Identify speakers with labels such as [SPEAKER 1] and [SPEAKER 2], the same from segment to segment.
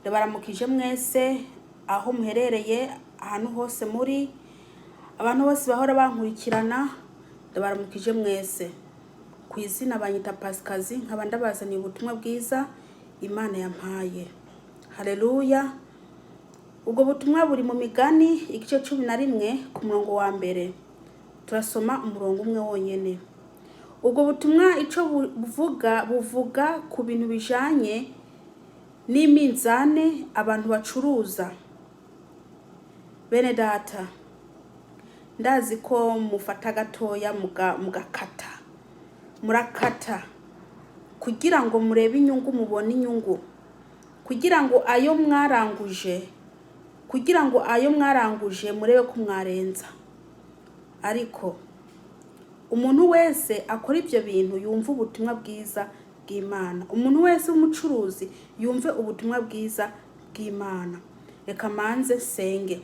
[SPEAKER 1] ndabaramukije mwese aho muherereye ahantu hose muri abantu bose bahora bankurikirana ndabaramukije mwese ku izina banyita Pasikazi nkaba ndabazaniye ubutumwa bwiza Imana yampaye. Haleluya. Ubwo butumwa buri mu Migani igice 11 ku murongo wa mbere. Turasoma umurongo umwe wonyene. Ubwo butumwa ico buvuga ku bintu bijanye n'iminzane abantu bacuruza. Bene data, ndazi ko mufata gatoya mugakata. Murakata kugira ngo murebe inyungu, mubone inyungu, kugira ngo ayo mwaranguje murebe ko mwarenza. Ariko umuntu wese akora ibyo bintu yumva ubutumwa bwiza bw'Imana. Umuntu wese w'umucuruzi yumve ubutumwa bwiza bw'Imana. Reka manze senge.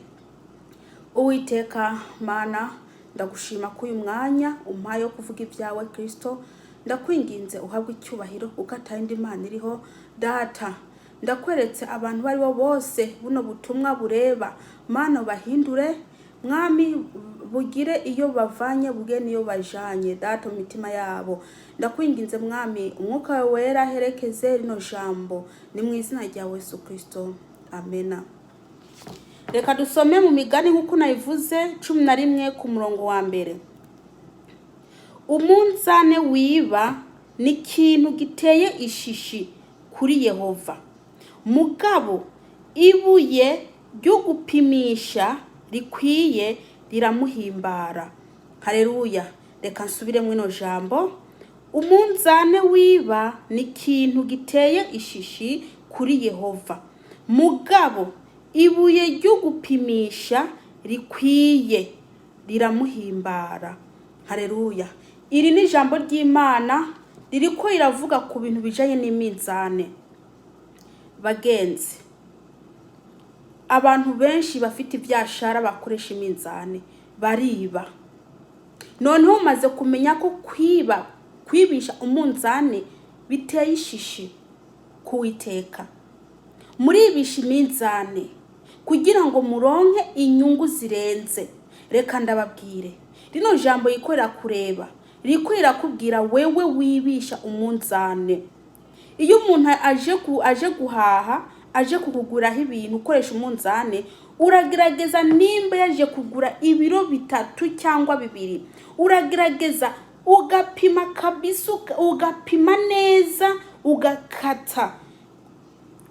[SPEAKER 1] Uwiteka Mana, ndagushima ko uyu mwanya umpaye kuvuga ibyawe Kristo. Ndakwinginze uhabwe icyubahiro ukatayindi Imana iriho. Data, ndakweretse abantu bari bo bose buno butumwa bureba. Mana bahindure, mwami bugire iyo bavanye buge niyo bajanye. Data mu mitima yabo ndakwinginze mwami umwuka wawe wera herekeze rino jambo, ni mu izina rya Yesu Kristo, amena. Reka dusome mu Migani nkuko nayivuze 11 ku murongo wa mbere. Umunzane wiba ni ikintu giteye ishishi kuri Yehova, mugabo ibuye ryo gupimisha rikwiye riramuhimbara. Haleluya. Reka nsubire mwino jambo. Umunzane wiba ni ikintu giteye ishishi kuri Yehova, mugabo ibuye ryo gupimisha rikwiye riramuhimbara. Haleluya. Iri ni jambo ry'Imana ririko riravuga ku bintu bijanye n'iminzane. Bagenzi, abantu benshi bafite ibyashara bakoresha iminzane bariba. Noneho umaze kumenya ko kwibisha umunzane biteye ishishi kuwiteka. Muribisha iminzane kugira ngo muronke inyungu zirenze. Reka ndababwire, rino jambo yikorera kureba, rikorera kubwira wewe wibisha umunzane. Iyo umuntu aje guhaha, aje kukuguraho ibintu ukoresha umunzane, uragerageza nimba yaje kugura ibiro 3 cyangwa 2, uragerageza ugapima kabisa, ugapima neza, ugakata.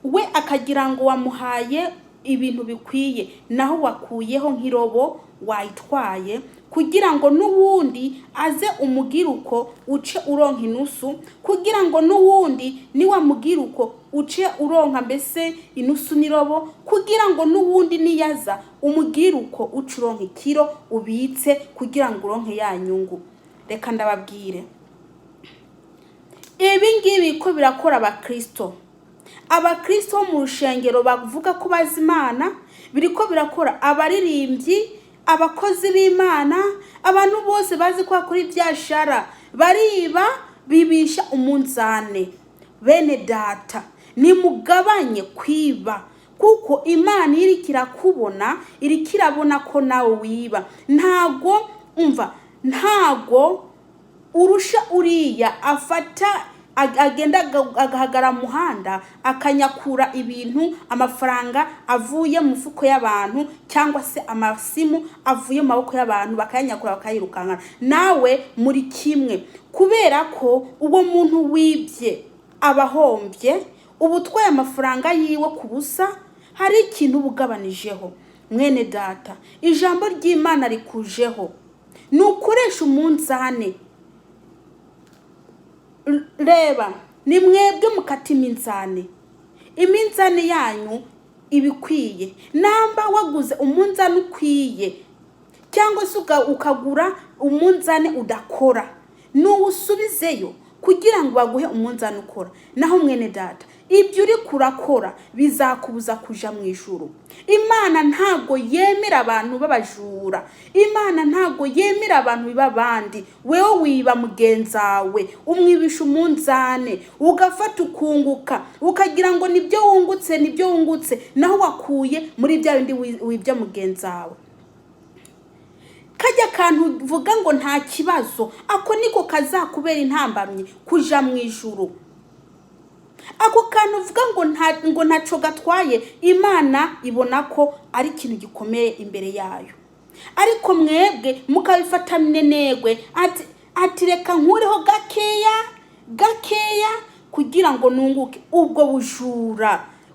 [SPEAKER 1] We akagira ngo wamuhaye ibintu bikwiye, naho wakuyeho nk'irobo wayitwaye, kugira ngo nuwundi aze umugiruko uce uronka inusu, kugira ngo nuwundi ni wamugiruko uce uronka mbese inusu nirobo, kugira ngo nuwundi niyaza umugiruko uce uronka ikiro ubitse kugira ngo uronke ya nyungu. Reka ndababwire, ibi ngibi ko birakora abakristo mu rushengero bavuga ko bazi Imana, biriko birakora abaririmbyi, abakozi b'Imana, abantu bose bazi ko akora ibyashara bariba bibisha umunzane. Bene data, nimugabanye kwiba, kuko Imana irikira kubona, irikirabona ko nawe wiba. Ntago urusha uriya afata agenda agahagara muhanda akanyakura ibintu, amafaranga avuye mu fuko y'abantu cyangwa se amasimu avuye mu maboko y'abantu bakanyakura bakayirukankana. Nawe muri kimwe, kubera ko uwo muntu wibye abahombye, ubutwaye amafaranga yiwe kubusa, hari ikintu bugabanijeho. Mwene data, ijambo ry'Imana rikujeho, nukoresha umunzane. Reba, ni mwebwe mukata iminzane yanyu ibikwiye. Namba waguze umunzane ukwiye cyangwa se ukagura umunzane udakora, nuwusubizeyo kugira ngo baguhe umunzane ukora. Naho mwene data, ibyo uri kurakora bizakubuza kuja mu ijuru. Imana ntago yemera abantu babajura. Imana ntago yemera abantu bibabandi. Wewe wiba mugenzawe, umwibisha umunzane, ugafata ukunguka, ukagira ngo nibyo wungutse, naho wakuye muri bya bindi wibya mugenzawe. Kajya kantu vuga ngo nta kibazo, ako niko kazakubera intambamye kuja mu ijuru. Ako kantu uvuga ngo ntaco gatwaye, Imana ibona ko ari ikintu gikomeye imbere yayo. Ariko mwebwe mukabifata minenegwe, ati reka nkureho gakeya kugira ngo nunguke.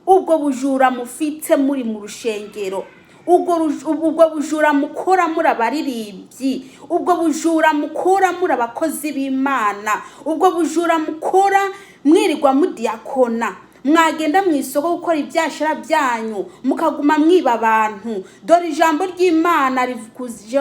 [SPEAKER 1] Ubwo bujura mufite muri mu rushengero, ubwo bujura mukora muri abaririmbyi, ubwo bujura mukora muri abakozi b'Imana, ubwo bujura mukora mwirirwa mudiakona, mwagenda mu isoko gukora ibyashara byanyu mukaguma mwiba abantu. Dore ijambo ry'Imana rivukuje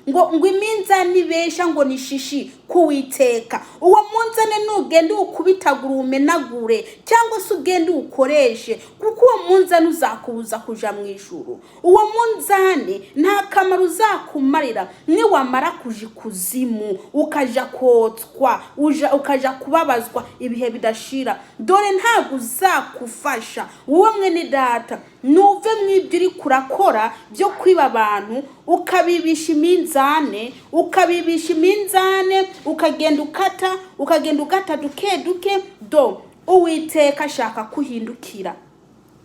[SPEAKER 1] ngo iminzane ibesha ngo nishishi kuwiteka. Uwo munzane nugende ukubitagura umenagure, cyangwa se ugende ukoreshe, kuko uwo munzane uzakubuza kuja mu ijuru. Uwo munzane nta kamaro uzakumarira niwamara kuja kuzimu, ukaja kotswa, ukaja kubabazwa ibihe bidashira. Dore ntago uzakufasha. Uwo mwene data, nuve mwibyo uri kurakora byo kwiba abantu, ukabibisha iminzane, ukagenda ukata duke Uwiteka ashaka kuhindukira.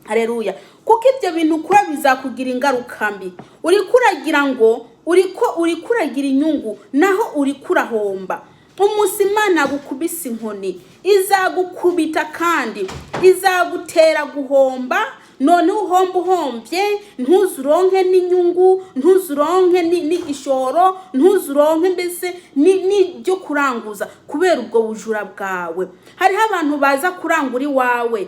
[SPEAKER 1] Haleluya. Kuko ibyo bintu ukora bizakugira ingaruka mbi. Uri kuragira ngo uri kuragira inyungu, naho uri kurahomba. Umunsi Imana gukubisa inkoni, izagukubita kandi izagutera guhomba. None uhombye ntuzuronke n'inyungu, ntuzuronke n'igishoro, ntuzuronke mbese n'ibyo kuranguza kubera ubwo bujura bwawe. Hariho abantu baza kurangura iwawe,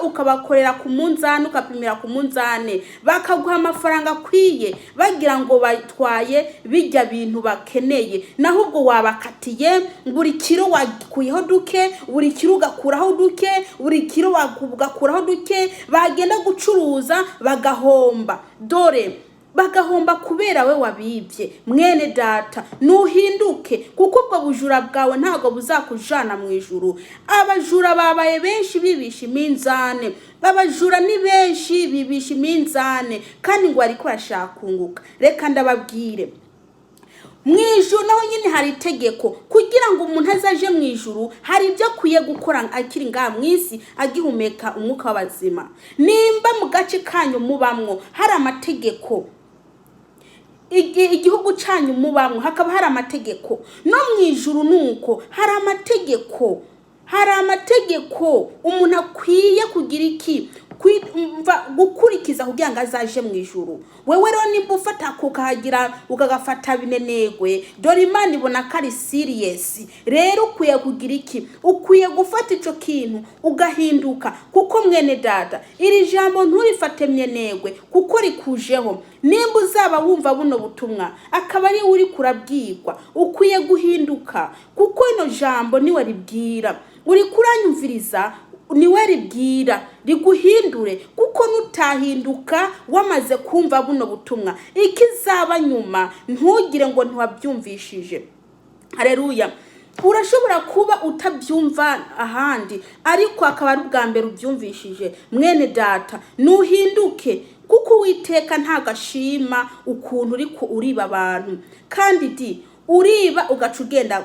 [SPEAKER 1] ukabakorera ku munzane, ukapimira ku munzane, bakaguha amafaranga akwiye bagira ngo batwaye bijya bintu bakeneye, naho ubwo wabakatiye. Buri kiro wakuyeho duke, buri kiro ugakuraho duke, buri kiro ugakuraho duke, bagenda gucuruza bagahomba. Dore bagahomba kubera we wabibye. Mwene data, nuhinduke, kuko ubwo bujura bwawe ntago buzakujana mu ijuru. Abajura babaye benshi bibisha iminzane, abajura ni benshi bibisha iminzane, kandi ngo ariko arashakunguka. Reka ndababwire, mwijuru naho nyine hari itegeko. Kugira ngo umuntu azaje mu ijuru, hari ibyo akwiye gukora akiri ngaha mu isi agihumeka umwuka w'abazima. Nimba mu gace kanyu mubamwo hari amategeko, igihugu cyanyu mubamwo hakaba hari amategeko, no mu ijuru nuko hari amategeko umuntu akwiye kugira iki gukurikiza kugira ngo azaje mu ijuru. Wewe rero nimba ufata kukagira ukagafata binenegwe, dore Imana ibona ko ari serious. Rero ukwiye kugira iki? Ukwiye gufata ico kintu ugahinduka. Kuko mwene data, iri jambo nturifate myenegwe kuko rikujeho. Nimba uzaba wumva buno butumwa akaba ari uri kurabwirwa, ukwiye guhinduka, kuko ino jambo niwe ribwira. Uri kuranyumviriza, niwe ribwira riguhindure, kuko nutahinduka wamaze kumva buno butumwa, ikizaba nyuma ntugire ngo ntiwabyumvishije. Haleluya. Urashobora kuba utabyumva ahandi, ariko akaba ari ubwa mbere ubyumvishije. Mwene data, nuhinduke, kuko Uwiteka ntagashima ukuntu uriba abantu, kandi uriba ugaca ugenda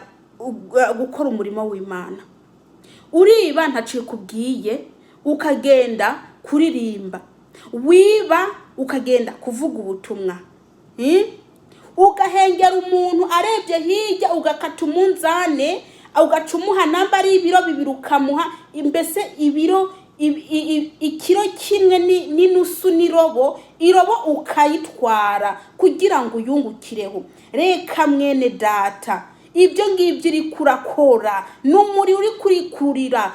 [SPEAKER 1] gukora umurimo w'Imana. Uriba ntacikubwiye, ukagenda kuririmba. Wiba ukagenda kuvuga ubutumwa. Ugahengera umuntu arebye hirya, ugakata umunzane, ugacumuha namba ari ibiro bibiri ukamuha mbese ikiro kimwe n'inusu n'irobo, irobo ukayitwara kugira ngo uyungukireho. Reka mwene data, ibyo ngibyo uri kurakora n'umuri uri kurikurira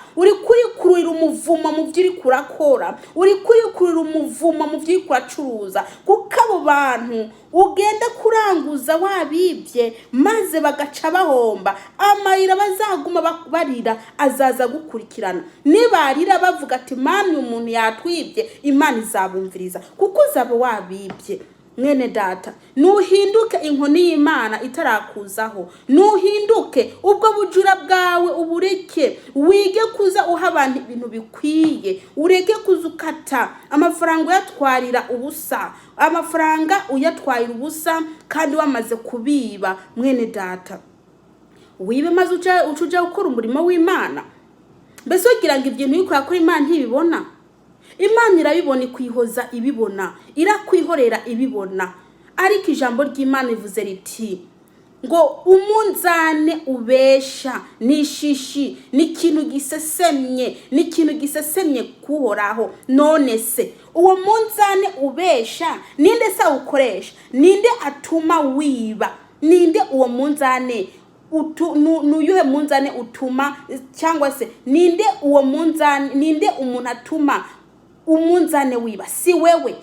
[SPEAKER 1] umuvumo mu byo uri kurakora, uri kurikurira umuvumo mu byo uri kuracuruza, kuko abo bantu ugenda kuranguza wabibye maze bagaca bahomba, amayira bazaguma barira azaza gukurikirana. Nibarira bavuga ati mani umuntu yatwibye, Imana izabumviriza kuko uzaba wabibye. Mwene data, nuhinduke inkoni y'Imana itarakuzaho, nuhinduke ubwo bujura bwawe ubureke, wige kuza uha abantu ibintu bikwiye, ureke kuzukata amafaranga uyatwarira ubusa, amafaranga uyatwarira ubusa kandi wamaze kubiba. Mwene data, wibe maze ucuja gukora umurimo w'Imana. Mbese ugira ngo ibyo ntibikora kuri Imana ntibibona? Imana irabibona, ikwihoza ibibona, irakwihorera ibibona. Ariko ijambo ry'Imana ivuze riti ngo umunzane ubesha nishishi n'ikintu gisesemye kuhoraho. None se uwo munzane ubesha ninde se ukoresha? Ninde atuma wiba? Ninde uwo munzane nuyuhe munzane utuma, cyangwa se ninde uwo munzane, ninde umuntu atuma umunzane wiba? Si wewe.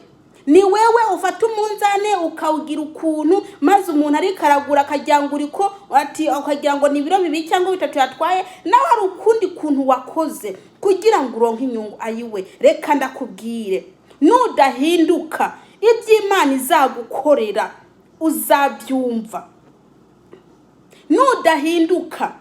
[SPEAKER 1] Ni wewe ufata umunzane ukawugira ukuntu maze umuntu ari karagura akajyango uriko ati akajyango ni biro 2 cyangwa 3 yatwaye, nawe hari ukundi kuntu wakoze kugira ngo uronke inyungu. Ayiwe, reka ndakubwire, nudahinduka iby'Imana izagukorera uzabyumva. Nudahinduka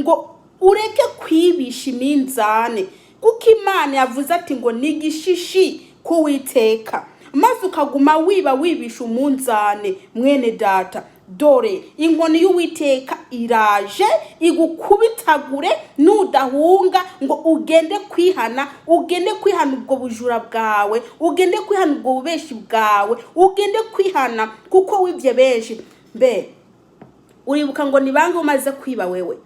[SPEAKER 1] ngo ureke kwibisha iminzane, kuko Imana yavuze ati ngo nigishishi kuwiteka, maze ukaguma wibisha umunzane. Mwene data, dore inkoni y'Uwiteka iraje igukubitagure nudahunga ngo ugende kwihana ubwo bujura bwawe, ugende kwihana ubwo bubeshi bwawe, ugende kwihana kuko wibye benshi. Mbe uribuka ngo nibanga umaze kwiba wewe?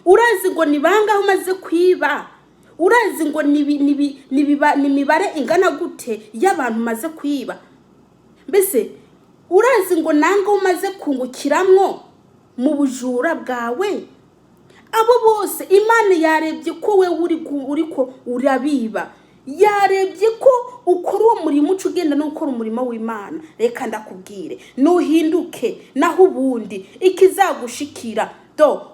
[SPEAKER 1] Urazi ngo nibanga umaze kwiba? Urazi ngo nimibare ingana gute y'abantu maze kwiba? Mbese urazi ngo nanga umaze kungukiramwo mu bujura bwawe? Abo bose Imana yarebye ko we uriko urabiba, yarebye ko ukora uwo murimo ugenda no gukora umurimo w'Imana. Reka ndakubwire, nuhinduke naho ubundi ikizagushikira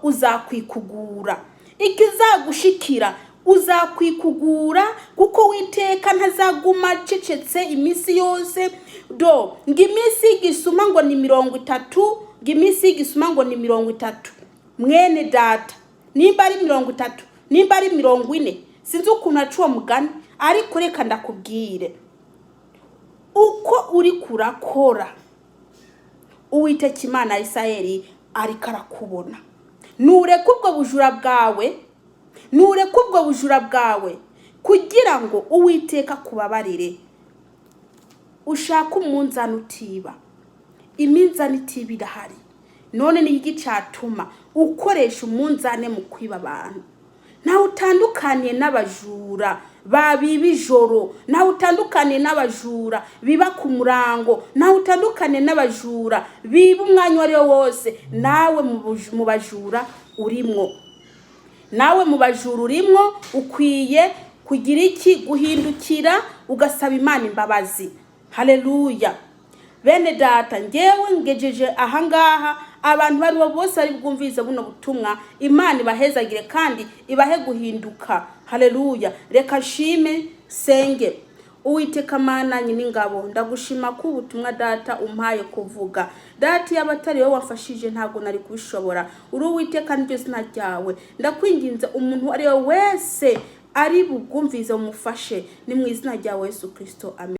[SPEAKER 1] uzakwikugura, ikizagushikira uzakwikugura, kuko Uwiteka ntazaguma cecetse iminsi yose. Ngimisi igisuma ngo ni 30, ngimisi igisuma ngo ni 30. Mwene data, nimba ari 30, nimba ari 40, sinzi ukuntu acuwa mugani, ariko reka ndakubwire, uko uri kurakora Uwiteka Imana ya Isirayeli ariko arakubona. Nureke ubwo bujura bwawe kugira ngo Uwiteka kubabarire. Ushaka umunzane utiba, iminzane itiba irahari. None ni iki cyatuma ukoresha umunzane mu kwiba abantu? Nawe utandukaniye n'abajura babiba ijoro, nawe utandukaniye n'abajura biba ku murango, nawe utandukaniye n'abajura biba umwanya wari wose. Nawe mu bajura urimwo, nawe mu bajura urimwo. Ukwiye kugira iki? Guhindukira ugasaba Imana imbabazi. Haleluya. Bene data, ngewe ngejeje ahangaha, abantu bari bose ari bwumvize buno butumwa. Imana ibahezagire kandi ibahe guhinduka. Haleluya. Reka shime senge. Uwiteka Mana nyiningabo, ndagushima ko ubutumwa data umpaye kuvuga. Data yabatari wowe wafashije ntago nari kubishobora. Uri Uwiteka n'iryo zina ryawe. Ndakwinginze umuntu ari wese ari bugumvize umufashe, ni mu izina rya Yesu Kristo. Amen.